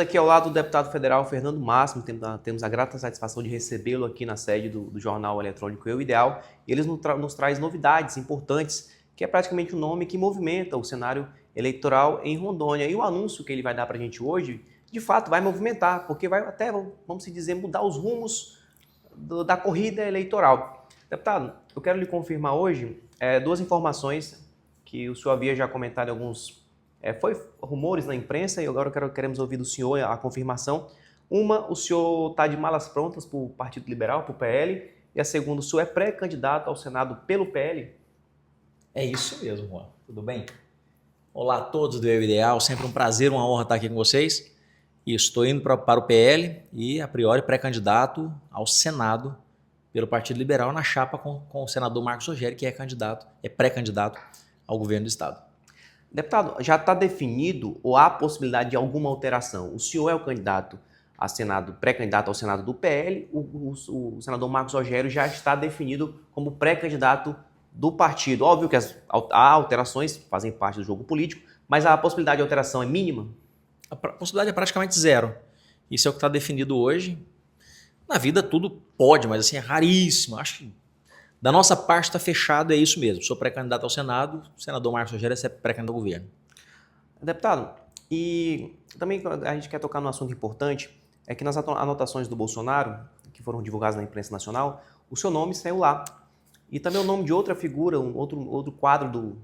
Aqui ao lado do deputado federal Fernando Máximo, temos a grata satisfação de recebê-lo aqui na sede do jornal eletrônico Eu Ideal. E ele nos traz novidades importantes, que é praticamente um nome que movimenta o cenário eleitoral em Rondônia. E o anúncio que ele vai dar para a gente hoje, de fato, vai movimentar, porque vai até, vamos dizer, mudar os rumos da corrida eleitoral. Deputado, eu quero lhe confirmar hoje duas informações que o senhor havia já comentado em alguns foi rumores na imprensa e agora queremos ouvir do senhor a confirmação. Uma, o senhor está de malas prontas para o Partido Liberal, para o PL, e a segunda, o senhor é pré-candidato ao Senado pelo PL? É isso mesmo, Juan. Tudo bem? Olá a todos do Eu Ideal, sempre um prazer, uma honra estar aqui com vocês. Estou indo para o PL e, a priori, pré-candidato ao Senado pelo Partido Liberal na chapa com o senador Marcos Rogério, que é pré-candidato ao governo do Estado. Deputado, já está definido ou há possibilidade de alguma alteração? O senhor é o candidato a Senado, pré-candidato ao Senado do PL, o senador Marcos Rogério já está definido como pré-candidato do partido. Óbvio que há alterações, fazem parte do jogo político, mas a possibilidade de alteração é mínima? A possibilidade é praticamente zero. Isso é o que está definido hoje. Na vida tudo pode, mas assim é raríssimo. Acho que da nossa parte está fechado, é isso mesmo. Sou pré-candidato ao Senado, o senador Marcos Rogério é pré-candidato ao governo. Deputado, e também a gente quer tocar num assunto importante, é que nas anotações do Bolsonaro, que foram divulgadas na imprensa nacional, o seu nome saiu lá. E também o nome de outra figura, outro quadro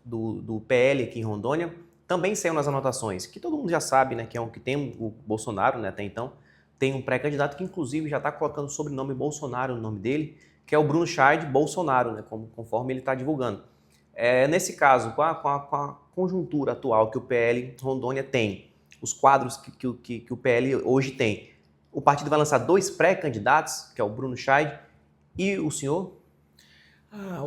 do PL aqui em Rondônia, também saiu nas anotações, que todo mundo já sabe, né, que tem o Bolsonaro, né, até então, tem um pré-candidato que inclusive já está colocando o sobrenome Bolsonaro no nome dele, que é o Bruno Scheid Bolsonaro, né, conforme ele está divulgando. Nesse caso, com a conjuntura atual que o PL Rondônia tem, os quadros que o PL hoje tem, o partido vai lançar dois pré-candidatos, que é o Bruno Scheid e o senhor?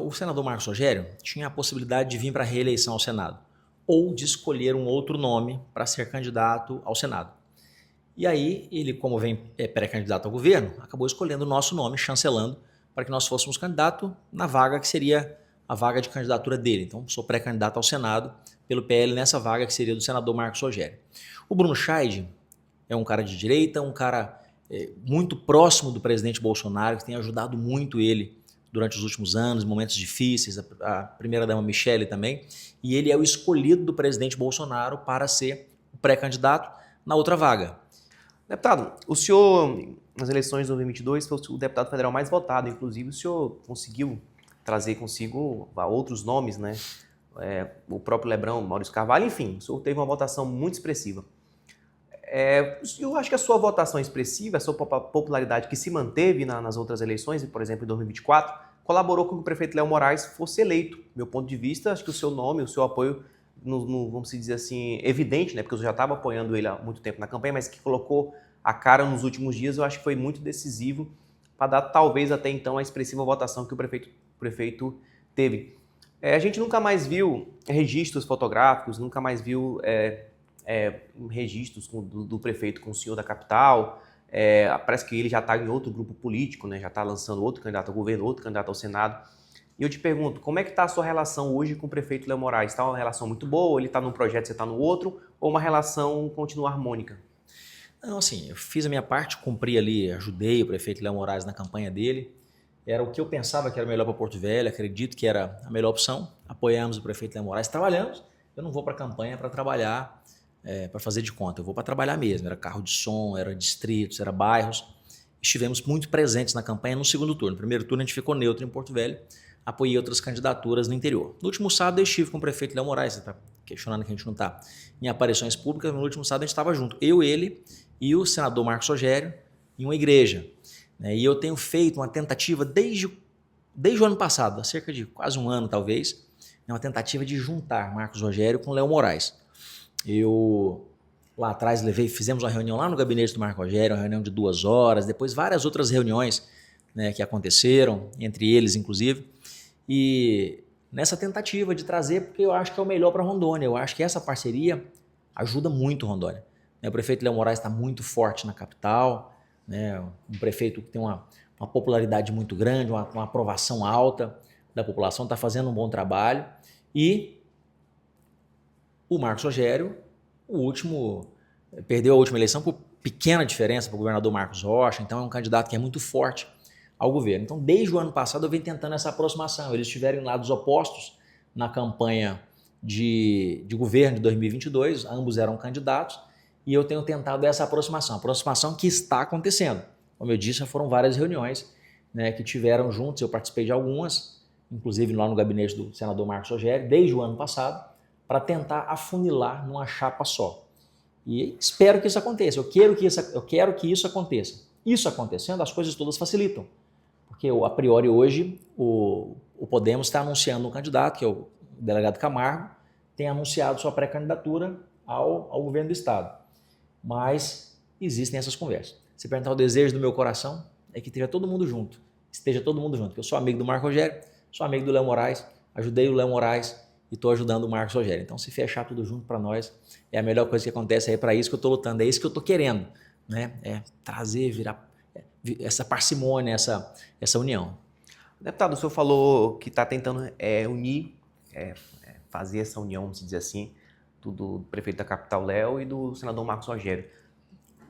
O senador Marcos Rogério tinha a possibilidade de vir para a reeleição ao Senado ou de escolher um outro nome para ser candidato ao Senado. E aí, ele, como é pré-candidato ao governo, acabou escolhendo o nosso nome, chancelando, para que nós fôssemos candidato na vaga que seria a vaga de candidatura dele. Então, sou pré-candidato ao Senado pelo PL nessa vaga que seria do senador Marcos Rogério. O Bruno Scheid é um cara de direita, um cara muito próximo do presidente Bolsonaro, que tem ajudado muito ele durante os últimos anos, momentos difíceis, a primeira-dama Michele também, e ele é o escolhido do presidente Bolsonaro para ser o pré-candidato na outra vaga. Deputado, o senhor, nas eleições de 2022, foi o deputado federal mais votado, inclusive o senhor conseguiu trazer consigo outros nomes, né? O próprio Lebrão, Maurício Carvalho, enfim, o senhor teve uma votação muito expressiva. Eu acho que a sua votação expressiva, a sua popularidade que se manteve nas outras eleições, por exemplo, em 2024, colaborou com que o prefeito Léo Moraes fosse eleito. Meu ponto de vista, acho que o seu nome, o seu apoio, vamos dizer assim, evidente, né? Porque eu já estava apoiando ele há muito tempo na campanha, mas que colocou a cara nos últimos dias, eu acho que foi muito decisivo para dar, talvez, até então, a expressiva votação que o prefeito teve. A gente nunca mais viu registros fotográficos, nunca mais viu registros do prefeito com o senhor da capital. Parece que ele já está em outro grupo político, né? Já está lançando outro candidato ao governo, outro candidato ao Senado. E eu te pergunto, como é que está a sua relação hoje com o prefeito Léo Moraes? Está uma relação muito boa? Ele está num projeto, você está no outro? Ou uma relação continua harmônica? Não, assim, eu fiz a minha parte, cumpri ali, ajudei o prefeito Léo Moraes na campanha dele. Era o que eu pensava que era melhor para Porto Velho, acredito que era a melhor opção. Apoiamos o prefeito Léo Moraes, trabalhamos. Eu não vou para a campanha para trabalhar, para fazer de conta, eu vou para trabalhar mesmo. Era carro de som, era distritos, era bairros. Estivemos muito presentes na campanha no segundo turno. No primeiro turno a gente ficou neutro em Porto Velho, apoiei outras candidaturas no interior. No último sábado eu estive com o prefeito Léo Moraes, você está questionando que a gente não está em aparições públicas, no último sábado a gente estava junto, eu, ele e o senador Marcos Rogério em uma igreja. E eu tenho feito uma tentativa desde o ano passado, há cerca de quase um ano talvez, uma tentativa de juntar Marcos Rogério com Léo Moraes. Eu lá atrás fizemos uma reunião lá no gabinete do Marcos Rogério, uma reunião de 2 horas, depois várias outras reuniões, né, que aconteceram, entre eles inclusive, e nessa tentativa de trazer, porque eu acho que é o melhor para Rondônia, eu acho que essa parceria ajuda muito Rondônia. O prefeito Léo Moraes está muito forte na capital, né, um prefeito que tem uma popularidade muito grande, uma aprovação alta da população, está fazendo um bom trabalho, e o Marcos Rogério, o último perdeu a última eleição por pequena diferença para o governador Marcos Rocha, então é um candidato que é muito forte ao governo. Então, desde o ano passado, eu venho tentando essa aproximação. Eles estiveram em lados opostos na campanha de governo de 2022, ambos eram candidatos, e eu tenho tentado essa aproximação que está acontecendo. Como eu disse, já foram várias reuniões, né, que tiveram juntos, eu participei de algumas, inclusive lá no gabinete do senador Marcos Rogério, desde o ano passado, para tentar afunilar numa chapa só. E espero que isso aconteça, eu quero que isso aconteça. Isso acontecendo, as coisas todas facilitam. Porque, a priori, hoje, o Podemos está anunciando um candidato, que é o delegado Camargo, tem anunciado sua pré-candidatura ao governo do Estado. Mas existem essas conversas. Se perguntar o desejo do meu coração, é que esteja todo mundo junto. Eu sou amigo do Marcos Rogério, sou amigo do Léo Moraes, ajudei o Léo Moraes e estou ajudando o Marcos Rogério. Então, se fechar tudo junto para nós, é a melhor coisa que acontece. É para isso que eu estou lutando, é isso que eu estou querendo, né? É trazer, essa parcimônia, essa união. Deputado, o senhor falou que está tentando unir, fazer essa união, vamos dizer assim, do prefeito da capital, Léo, e do senador Marcos Rogério.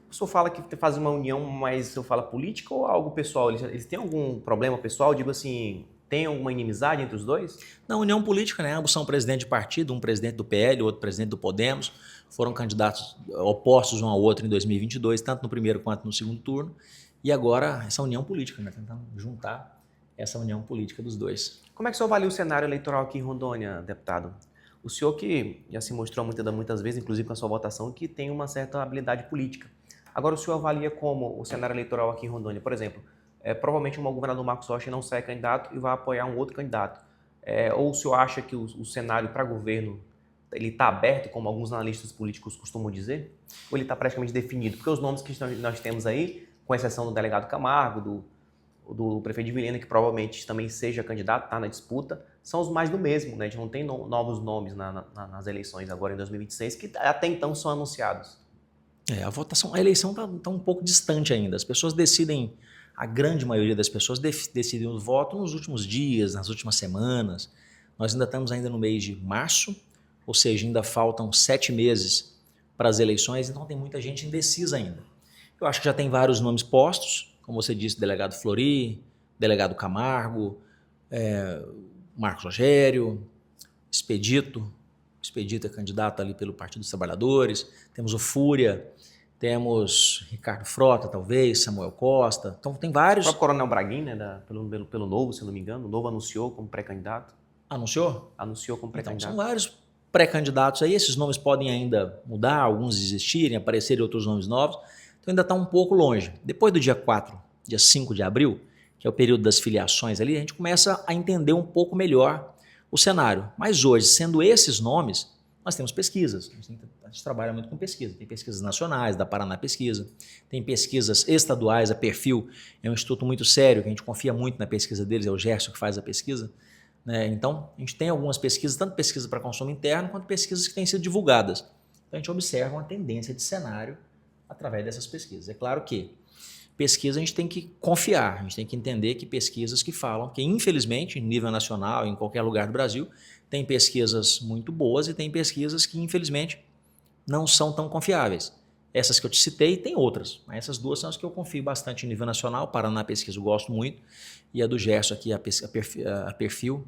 O senhor fala que faz uma união, mas o senhor fala política ou algo pessoal? Eles têm algum problema pessoal? Digo assim, tem alguma inimizade entre os dois? Não, união política, né? Ambos são presidente de partido, um presidente do PL, outro presidente do Podemos. Foram candidatos opostos um ao outro em 2022, tanto no primeiro quanto no segundo turno. E agora essa união política, né? Tentando juntar essa união política dos dois. Como é que o senhor avalia o cenário eleitoral aqui em Rondônia, deputado? O senhor que já se mostrou muitas vezes, inclusive com a sua votação, que tem uma certa habilidade política. Agora, o senhor avalia como o cenário eleitoral aqui em Rondônia? Por exemplo, provavelmente o governador Marcos Rocha não sai candidato e vai apoiar um outro candidato. Ou o senhor acha que o cenário para governo ele está aberto, como alguns analistas políticos costumam dizer? Ou ele está praticamente definido? Porque os nomes que nós temos aí, com exceção do delegado Camargo, do prefeito de Vilhena, que provavelmente também seja candidato, está na disputa, são os mais do mesmo, né? A gente não tem novos nomes nas eleições agora em 2026, que até então são anunciados. A eleição está um pouco distante ainda. As pessoas decidem, a grande maioria das pessoas decidem o voto nos últimos dias, nas últimas semanas. Nós ainda estamos no mês de março, ou seja, ainda faltam 7 meses para as eleições, então tem muita gente indecisa ainda. Eu acho que já tem vários nomes postos, como você disse, delegado Flori, delegado Camargo, Marcos Rogério, Expedito é candidato ali pelo Partido dos Trabalhadores, temos o Fúria, temos Ricardo Frota, talvez, Samuel Costa, então tem vários. O próprio Coronel Braguin, né, pelo Novo, se não me engano, o Novo anunciou como pré-candidato. Anunciou? Anunciou como pré-candidato. Então, são vários pré-candidatos aí, esses nomes podem ainda mudar, alguns existirem, aparecerem outros nomes novos, então ainda está um pouco longe. Depois do dia 5 de abril, que é o período das filiações ali, a gente começa a entender um pouco melhor o cenário. Mas hoje, sendo esses nomes, nós temos pesquisas. A gente trabalha muito com pesquisa. Tem pesquisas nacionais, da Paraná Pesquisa, tem pesquisas estaduais, a Perfil é um instituto muito sério, que a gente confia muito na pesquisa deles, é o Gerson que faz a pesquisa. Né? Então, a gente tem algumas pesquisas, tanto pesquisa para consumo interno, quanto pesquisas que têm sido divulgadas. Então, a gente observa uma tendência de cenário através dessas pesquisas. É claro que pesquisa a gente tem que confiar, a gente tem que entender que pesquisas que falam, que infelizmente, em nível nacional, em qualquer lugar do Brasil, tem pesquisas muito boas e tem pesquisas que infelizmente não são tão confiáveis. Essas que eu te citei, tem outras, mas essas duas são as que eu confio bastante em nível nacional. Paraná Pesquisa eu gosto muito, e a do Gerson aqui, a Perfil,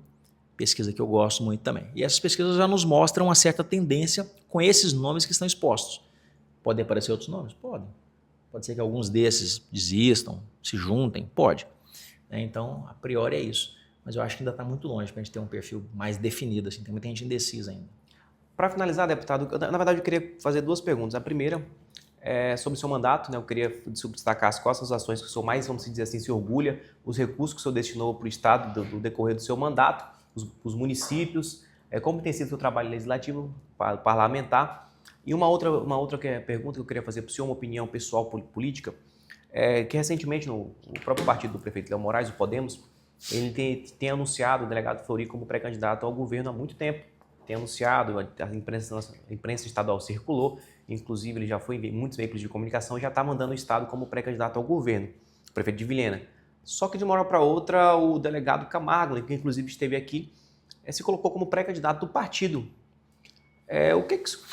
pesquisa que eu gosto muito também. E essas pesquisas já nos mostram uma certa tendência com esses nomes que estão expostos. Podem aparecer outros nomes? Podem. Pode ser que alguns desses desistam, se juntem, pode. Então, a priori é isso. Mas eu acho que ainda está muito longe para a gente ter um perfil mais definido. Assim. Tem muita gente indecisa ainda. Para finalizar, deputado, na verdade eu queria fazer 2 perguntas. A primeira é sobre o seu mandato, né? Eu queria destacar quais são as ações que o senhor mais, vamos dizer assim, se orgulha, os recursos que o senhor destinou para o Estado do decorrer do seu mandato, os municípios, como tem sido o seu trabalho legislativo, parlamentar. E uma outra pergunta que eu queria fazer para o senhor, uma opinião pessoal política, que recentemente o próprio partido do prefeito Léo Moraes, o Podemos, ele tem anunciado o delegado Flori como pré-candidato ao governo há muito tempo. Tem anunciado, a imprensa estadual circulou, inclusive ele já foi em muitos veículos de comunicação e já está mandando o Estado como pré-candidato ao governo, o prefeito de Vilhena. Só que de uma hora para outra, o delegado Camargo, que inclusive esteve aqui, se colocou como pré-candidato do partido.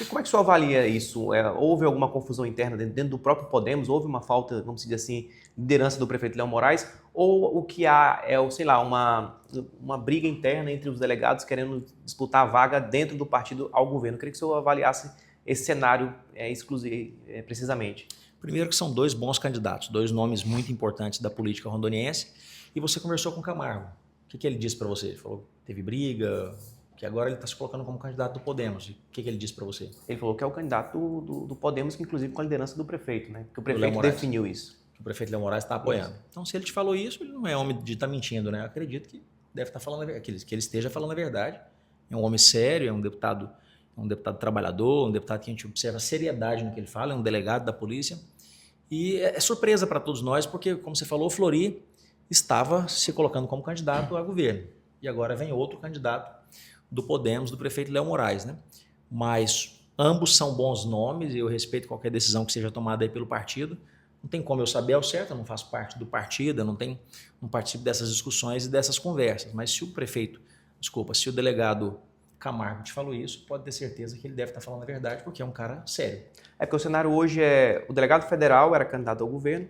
Como é que o senhor avalia isso? Houve alguma confusão interna dentro do próprio Podemos? Houve uma falta, vamos dizer assim, de liderança do prefeito Léo Moraes? Ou o que há sei lá, uma briga interna entre os delegados querendo disputar a vaga dentro do partido ao governo? Eu queria que o senhor avaliasse esse cenário precisamente. Primeiro que são dois bons candidatos, dois nomes muito importantes da política rondoniense. E você conversou com o Camargo. O que ele disse para você? Ele falou que teve briga, que agora ele está se colocando como candidato do Podemos. O que ele disse para você? Ele falou que é o candidato do Podemos, que inclusive com a liderança do prefeito, né? Que o prefeito definiu isso. Que o prefeito Léo Moraes está apoiando. Isso. Então, se ele te falou isso, ele não é homem de estar mentindo, né? Eu acredito que deve estar falando que ele esteja falando a verdade. É um homem sério, é um deputado trabalhador, um deputado que a gente observa a seriedade no que ele fala, é um delegado da polícia. E é surpresa para todos nós, porque, como você falou, o Fleury estava se colocando como candidato a governo. E agora vem outro candidato do Podemos, do prefeito Léo Moraes, né? Mas ambos são bons nomes e eu respeito qualquer decisão que seja tomada aí pelo partido. Não tem como eu saber ao certo, eu não faço parte do partido, eu não participo dessas discussões e dessas conversas. Mas se o delegado Camargo te falou isso, pode ter certeza que ele deve estar falando a verdade, porque é um cara sério. É porque o cenário hoje o delegado federal era candidato ao governo,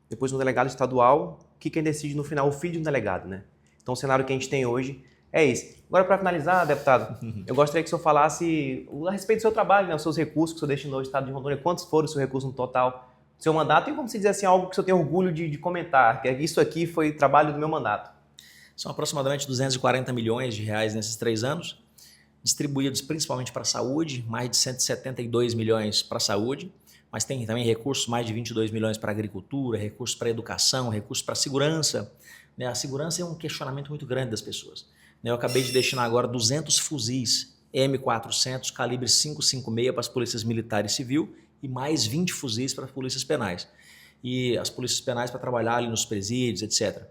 depois um delegado estadual, que quem decide no final é o filho de um delegado, né? Então o cenário que a gente tem hoje é esse. Agora, para finalizar, deputado, eu gostaria que o senhor falasse a respeito do seu trabalho, né, os seus recursos que o senhor destinou ao estado de Rondônia, quantos foram o seu recurso no total do seu mandato e como se dizer assim, algo que o senhor tem orgulho de comentar, que isso aqui foi trabalho do meu mandato. São aproximadamente 240 milhões de reais nesses 3 anos, distribuídos principalmente para a saúde, mais de 172 milhões para a saúde, mas tem também recursos, mais de 22 milhões para a agricultura, recursos para a educação, recursos para a segurança. Né? A segurança é um questionamento muito grande das pessoas. Eu acabei de destinar agora 200 fuzis M400, calibre 5,56 para as polícias militar e civil e mais 20 fuzis para as polícias penais. E as polícias penais para trabalhar ali nos presídios, etc.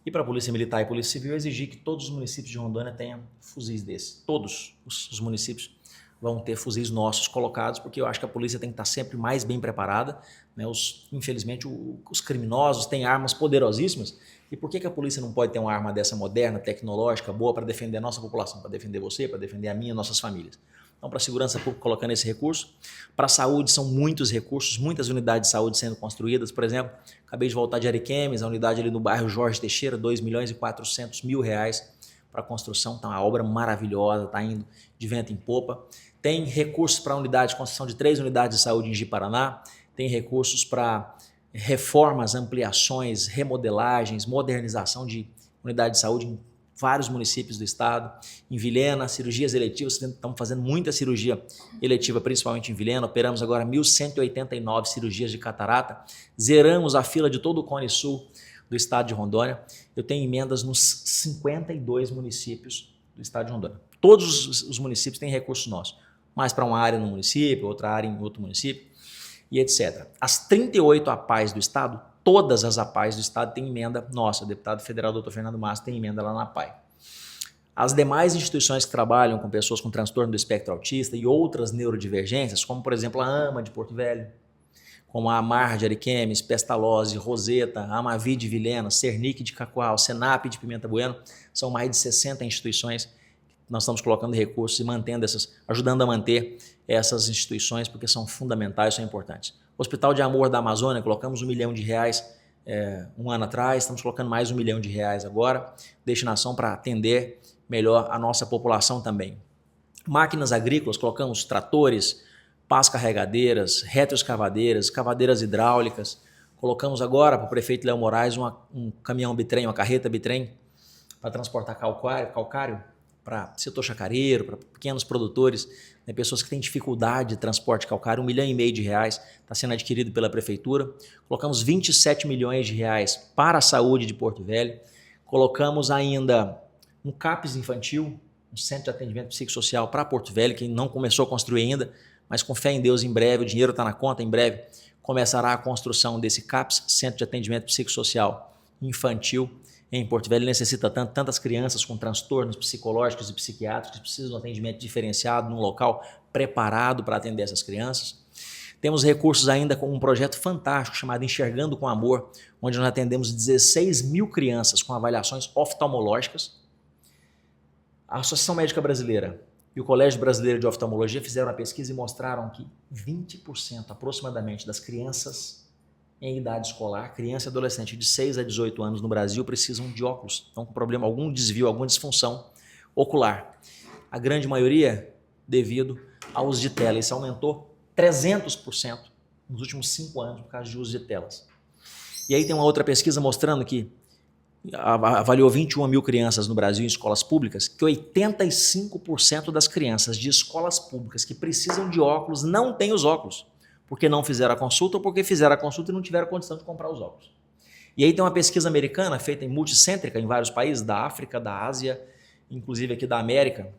E para a Polícia Militar e Polícia Civil, eu exigi que todos os municípios de Rondônia tenham fuzis desses. Todos os municípios vão ter fuzis nossos colocados, porque eu acho que a polícia tem que estar sempre mais bem preparada. Né? Infelizmente, os criminosos têm armas poderosíssimas. E por que a polícia não pode ter uma arma dessa moderna, tecnológica, boa para defender a nossa população, para defender você, para defender a minha e nossas famílias? Então, para a segurança pública, colocando esse recurso. Para a saúde, são muitos recursos, muitas unidades de saúde sendo construídas. Por exemplo, acabei de voltar de Ariquemes, a unidade ali no bairro Jorge Teixeira, 2.400.000 reais para a construção. Então, uma obra maravilhosa, está indo de vento em popa. Tem recursos para a unidade de construção de 3 unidades de saúde em Ji-Paraná. Tem recursos para reformas, ampliações, remodelagens, modernização de unidade de saúde em vários municípios do estado. Em Vilhena, cirurgias eletivas, estamos fazendo muita cirurgia eletiva, principalmente em Vilhena. Operamos agora 1.189 cirurgias de catarata. Zeramos a fila de todo o Cone Sul do estado de Rondônia. Eu tenho emendas nos 52 municípios do estado de Rondônia. Todos os municípios têm recursos nossos. Mais para uma área no município, outra área em outro município, e etc. As 38 APAES do estado, todas as APAES do estado têm emenda nossa. O deputado federal Dr. Fernando Massa tem emenda lá na APAE. As demais instituições que trabalham com pessoas com transtorno do espectro autista e outras neurodivergências, como por exemplo a AMA de Porto Velho, como a AMAR de Ariquemes, Pestalozzi, Roseta, a Amavi de Vilhena, Cernic de Cacoal, Senap de Pimenta Bueno, são mais de 60 instituições que nós estamos colocando recursos e ajudando a manter essas instituições, porque são fundamentais, são importantes. Hospital de Amor da Amazônia, colocamos R$1 milhão um ano atrás, estamos colocando mais R$1 milhão agora, destinação para atender melhor a nossa população também. Máquinas agrícolas, colocamos tratores, pás carregadeiras, retroescavadeiras, cavadeiras hidráulicas. Colocamos agora para o prefeito Léo Moraes um caminhão bitrem, uma carreta bitrem, para transportar calcário para setor chacareiro, para pequenos produtores, né, pessoas que têm dificuldade de transporte de calcário. R$1,5 milhão está sendo adquirido pela prefeitura. Colocamos R$27 milhões para a saúde de Porto Velho. Colocamos ainda um CAPS infantil, um centro de atendimento psicossocial para Porto Velho, que não começou a construir ainda, mas com fé em Deus, em breve, o dinheiro está na conta, em breve começará a construção desse CAPS, Centro de Atendimento Psicossocial Infantil, em Porto Velho. Necessita tantas crianças com transtornos psicológicos e psiquiátricos que precisam de um atendimento diferenciado, num local preparado para atender essas crianças. Temos recursos ainda com um projeto fantástico chamado Enxergando com Amor, onde nós atendemos 16 mil crianças com avaliações oftalmológicas. A Associação Médica Brasileira e o Colégio Brasileiro de Oftalmologia fizeram uma pesquisa e mostraram que 20% aproximadamente das crianças em idade escolar, criança e adolescente de 6 a 18 anos no Brasil, precisam de óculos. Estão com problema, algum desvio, alguma disfunção ocular. A grande maioria devido ao uso de tela. Isso aumentou 300% nos últimos 5 anos por causa de uso de telas. E aí tem uma outra pesquisa mostrando que avaliou 21 mil crianças no Brasil em escolas públicas, que 85% das crianças de escolas públicas que precisam de óculos não têm os óculos, porque não fizeram a consulta ou porque fizeram a consulta e não tiveram condição de comprar os óculos. E aí tem uma pesquisa americana feita em multicêntrica em vários países, da África, da Ásia, inclusive aqui da América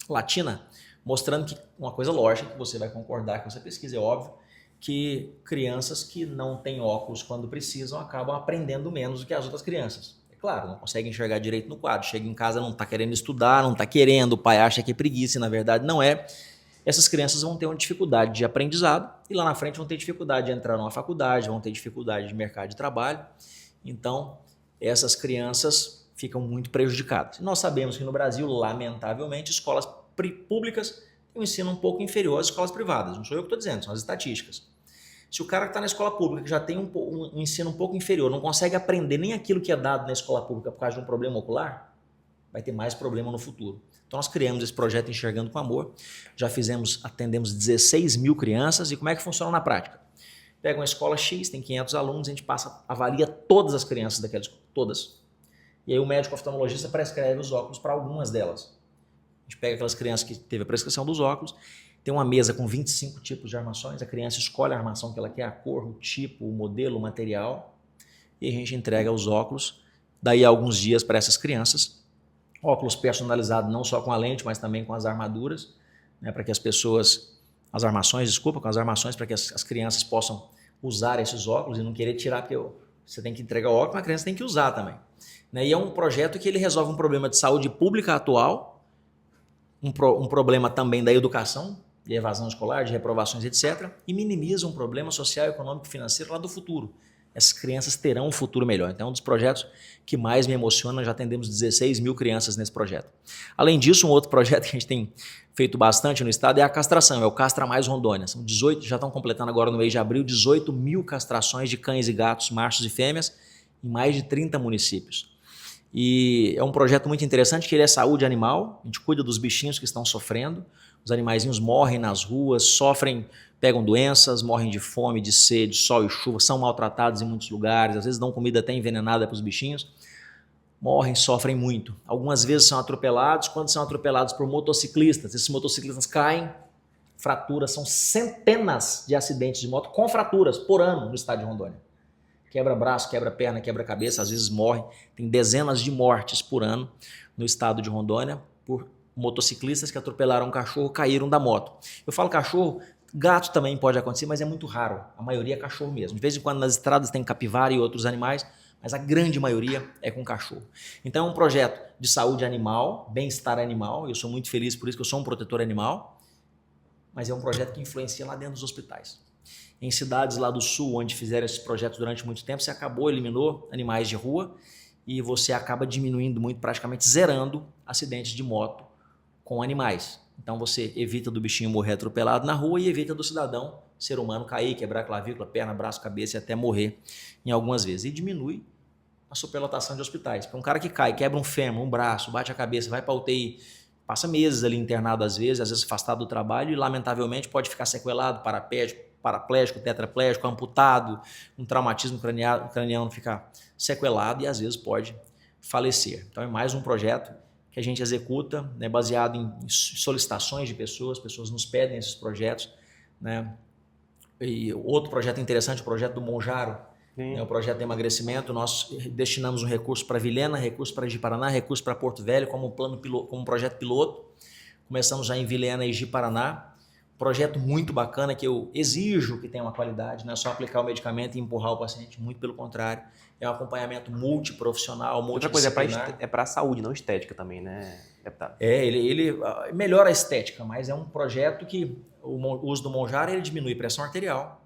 Latina, mostrando que uma coisa lógica, que você vai concordar com essa pesquisa, é óbvio, que crianças que não têm óculos quando precisam acabam aprendendo menos do que as outras crianças. É claro, não conseguem enxergar direito no quadro, chega em casa, não está querendo estudar, não está querendo, o pai acha que é preguiça e na verdade não é. Essas crianças vão ter uma dificuldade de aprendizado e lá na frente vão ter dificuldade de entrar numa faculdade, vão ter dificuldade de mercado de trabalho. Então, essas crianças ficam muito prejudicadas. Nós sabemos que no Brasil, lamentavelmente, escolas públicas têm um ensino um pouco inferior às escolas privadas. Não sou eu que estou dizendo, são as estatísticas. Se o cara que está na escola pública, que já tem um ensino um pouco inferior, não consegue aprender nem aquilo que é dado na escola pública por causa de um problema ocular, vai ter mais problema no futuro. Então nós criamos esse projeto Enxergando com Amor, já atendemos 16 mil crianças. E como é que funciona na prática? Pega uma escola X, tem 500 alunos, a gente avalia todas as crianças daquela escola, todas. E aí o médico oftalmologista prescreve os óculos para algumas delas. A gente pega aquelas crianças que teve a prescrição dos óculos, tem uma mesa com 25 tipos de armações, a criança escolhe a armação que ela quer, a cor, o tipo, o modelo, o material, e a gente entrega os óculos, daí a alguns dias para essas crianças, óculos personalizados não só com a lente, mas também com as armaduras, né, para que as armações para que as crianças possam usar esses óculos e não querer tirar, porque você tem que entregar o óculos, mas a criança tem que usar também. Né, e é um projeto que ele resolve um problema de saúde pública atual, um problema também da educação, de evasão escolar, de reprovações, etc., e minimiza um problema social, econômico e financeiro lá do futuro. Essas crianças terão um futuro melhor. Então é um dos projetos que mais me emociona, já atendemos 16 mil crianças nesse projeto. Além disso, um outro projeto que a gente tem feito bastante no estado é a castração, é o Castra Mais Rondônia. São 18, já estão completando agora no mês de abril, 18 mil castrações de cães e gatos, machos e fêmeas, em mais de 30 municípios. E é um projeto muito interessante, que ele é saúde animal, a gente cuida dos bichinhos que estão sofrendo, os animaizinhos morrem nas ruas, sofrem, pegam doenças, morrem de fome, de sede, sol e chuva, são maltratados em muitos lugares, às vezes dão comida até envenenada para os bichinhos, morrem, sofrem muito. Algumas vezes são atropelados, quando são atropelados por motociclistas, esses motociclistas caem, fraturas, são centenas de acidentes de moto com fraturas por ano no estado de Rondônia. Quebra braço, quebra perna, quebra cabeça, às vezes morre. Tem dezenas de mortes por ano no estado de Rondônia por motociclistas que atropelaram um cachorro, caíram da moto. Eu falo cachorro, gato também pode acontecer, mas é muito raro. A maioria é cachorro mesmo. De vez em quando nas estradas tem capivara e outros animais, mas a grande maioria é com cachorro. Então é um projeto de saúde animal, bem-estar animal. Eu sou muito feliz por isso, que eu sou um protetor animal, mas é um projeto que influencia lá dentro dos hospitais. Em cidades lá do sul, onde fizeram esses projetos durante muito tempo, você eliminou animais de rua e você acaba diminuindo muito, praticamente zerando acidentes de moto com animais. Então você evita do bichinho morrer atropelado na rua e evita do cidadão, ser humano, cair, quebrar clavícula, perna, braço, cabeça e até morrer em algumas vezes. E diminui a superlotação de hospitais. Para um cara que cai, quebra um fêmur, um braço, bate a cabeça, vai para a UTI, passa meses ali internado às vezes afastado do trabalho e lamentavelmente pode ficar sequelado, paraplégico, tetraplégico, amputado, um traumatismo craniano ficar sequelado e às vezes pode falecer. Então é mais um projeto que a gente executa, né, baseado em solicitações de pessoas nos pedem esses projetos. Né? E outro projeto interessante, o projeto do Monjaro, né, o projeto de emagrecimento, nós destinamos um recurso para Vilhena, recurso para Ji-Paraná, recurso para Porto Velho, como um projeto piloto. Começamos já em Vilhena e Ji-Paraná. Projeto muito bacana que eu exijo que tenha uma qualidade, não é só aplicar o medicamento e empurrar o paciente, muito pelo contrário. É um acompanhamento multiprofissional, multidisciplinar. Outra coisa, é para a saúde, não estética também, né, deputado? Ele melhora a estética, mas é um projeto que o uso do Monjaro ele diminui pressão arterial,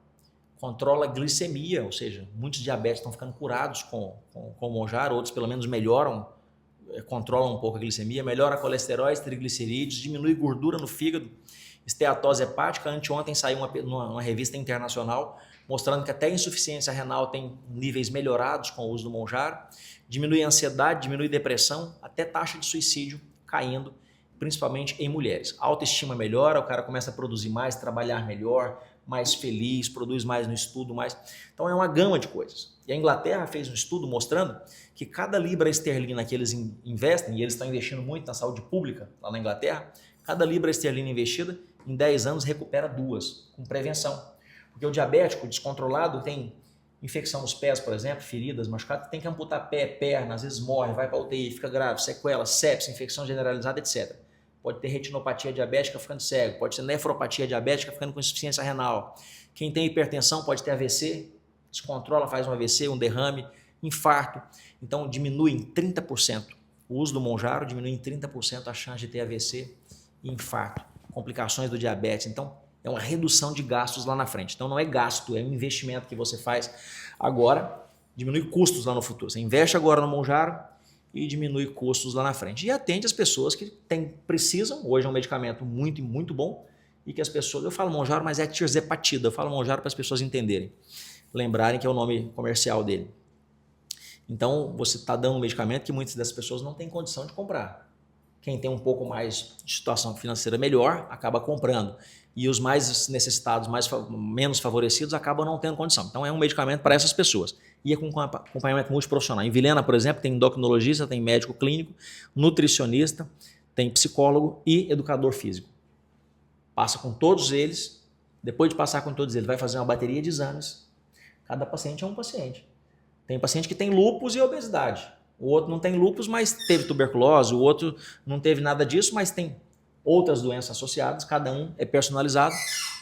controla a glicemia, ou seja, muitos diabéticos estão ficando curados com o Monjaro, outros pelo menos melhoram controla um pouco a glicemia, melhora colesterol, triglicerídeos, diminui gordura no fígado, esteatose hepática. Anteontem saiu uma revista internacional mostrando que até a insuficiência renal tem níveis melhorados com o uso do Monjaro, diminui a ansiedade, diminui depressão, até taxa de suicídio caindo, principalmente em mulheres. A autoestima melhora, o cara começa a produzir mais, trabalhar melhor, mais feliz, produz mais no estudo, mais. Então é uma gama de coisas. E a Inglaterra fez um estudo mostrando que cada libra esterlina que eles investem, e eles estão investindo muito na saúde pública lá na Inglaterra, cada libra esterlina investida, em 10 anos recupera 2, com prevenção. Porque o diabético descontrolado tem infecção nos pés, por exemplo, feridas, machucadas, tem que amputar pé, perna, às vezes morre, vai para a UTI, fica grave, sequela, sepsis, infecção generalizada, etc. Pode ter retinopatia diabética ficando cego, pode ter nefropatia diabética ficando com insuficiência renal. Quem tem hipertensão pode ter AVC, descontrola, faz um AVC, um derrame, infarto. Então diminui em 30%. O uso do Monjaro diminui em 30% a chance de ter AVC e infarto, complicações do diabetes. Então é uma redução de gastos lá na frente. Então não é gasto, é um investimento que você faz agora, diminui custos lá no futuro. Você investe agora no Monjaro e diminui custos lá na frente. E atende as pessoas que precisam. Hoje é um medicamento muito, muito bom e que as pessoas... Eu falo Monjaro, mas é tirzepatida. Eu falo Monjaro para as pessoas entenderem. Lembrarem que é o nome comercial dele. Então, você está dando um medicamento que muitas das pessoas não têm condição de comprar. Quem tem um pouco mais de situação financeira melhor, acaba comprando. E os mais necessitados, menos favorecidos, acabam não tendo condição. Então, é um medicamento para essas pessoas. E é com acompanhamento multiprofissional. Em Vilhena, por exemplo, tem endocrinologista, tem médico clínico, nutricionista, tem psicólogo e educador físico. Passa com todos eles. Depois de passar com todos eles, vai fazer uma bateria de exames. Cada paciente é um paciente. Tem paciente que tem lúpus e obesidade. O outro não tem lúpus, mas teve tuberculose. O outro não teve nada disso, mas tem outras doenças associadas. Cada um é personalizado.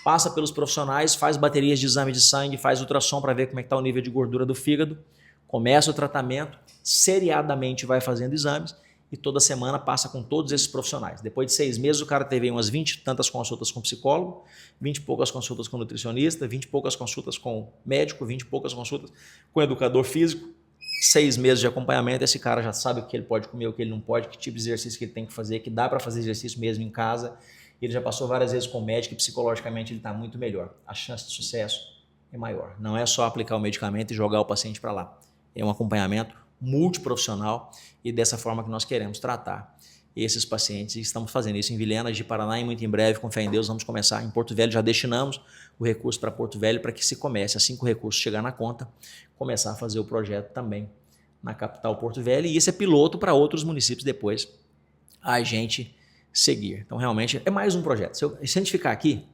Passa pelos profissionais, faz baterias de exame de sangue, faz ultrassom para ver como é que está o nível de gordura do fígado. Começa o tratamento, seriadamente vai fazendo exames e toda semana passa com todos esses profissionais. Depois de 6 meses, o cara teve umas 20 e tantas consultas com psicólogo, 20 e poucas consultas com nutricionista, 20 e poucas consultas com médico, 20 e poucas consultas com educador físico. 6 meses de acompanhamento, esse cara já sabe o que ele pode comer, o que ele não pode, que tipo de exercício que ele tem que fazer, que dá para fazer exercício mesmo em casa. Ele já passou várias vezes com o médico e psicologicamente ele está muito melhor. A chance de sucesso é maior. Não é só aplicar o medicamento e jogar o paciente para lá. É um acompanhamento multiprofissional e dessa forma que nós queremos tratar esses pacientes. E estamos fazendo isso em Vilhena de Paraná e muito em breve, com fé em Deus, vamos começar em Porto Velho. Já destinamos o recurso para Porto Velho para que se comece, assim que o recurso chegar na conta, começar a fazer o projeto também na capital Porto Velho. E isso é piloto para outros municípios depois a gente seguir. Então realmente é mais um projeto. Se a gente ficar aqui,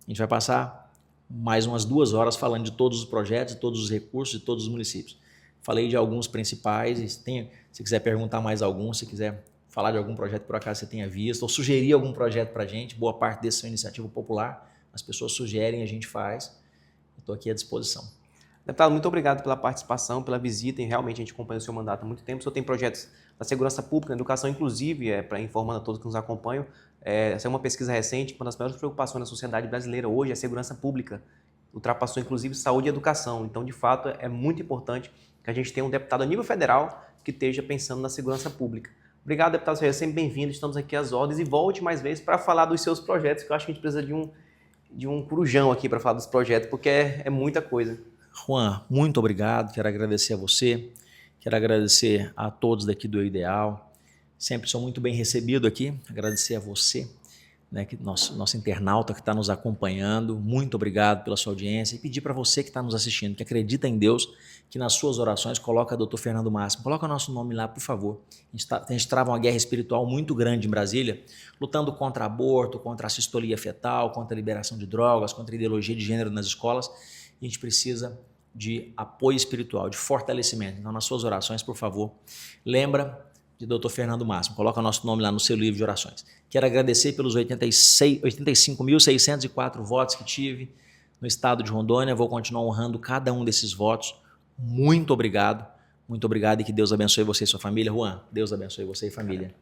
a gente vai passar mais umas 2 horas falando de todos os projetos, de todos os recursos, de todos os municípios. Falei de alguns principais, e se quiser perguntar mais algum, se quiser falar de algum projeto que por acaso você tenha visto, ou sugerir algum projeto para a gente, boa parte desse é uma iniciativa popular, as pessoas sugerem, a gente faz. Estou aqui à disposição. Deputado, muito obrigado pela participação, pela visita, e realmente a gente acompanha o seu mandato há muito tempo. O senhor tem projetos da segurança pública, na educação, inclusive, informando a todos que nos acompanham, essa é uma pesquisa recente, uma das maiores preocupações da sociedade brasileira hoje é a segurança pública, ultrapassou inclusive saúde e educação. Então, de fato, é muito importante que a gente tenha um deputado a nível federal que esteja pensando na segurança pública. Obrigado, deputado, seja sempre bem-vindo, estamos aqui às ordens e volte mais vezes para falar dos seus projetos, que eu acho que a gente precisa de um corujão aqui para falar dos projetos, porque é muita coisa. Juan, muito obrigado, quero agradecer a você, quero agradecer a todos daqui do Ideal, sempre sou muito bem recebido aqui, agradecer a você, né, que nosso internauta que está nos acompanhando, muito obrigado pela sua audiência e pedir para você que está nos assistindo, que acredita em Deus, que nas suas orações coloca Dr. Fernando Máximo, coloca o nosso nome lá, por favor. A gente trava uma guerra espiritual muito grande em Brasília, lutando contra aborto, contra a sistolia fetal, contra a liberação de drogas, contra a ideologia de gênero nas escolas, e a gente precisa de apoio espiritual, de fortalecimento. Então, nas suas orações, por favor, lembra de Dr. Fernando Máximo. Coloca o nosso nome lá no seu livro de orações. Quero agradecer pelos 85.604 votos que tive no estado de Rondônia. Vou continuar honrando cada um desses votos. Muito obrigado e que Deus abençoe você e sua família. Juan, Deus abençoe você e família.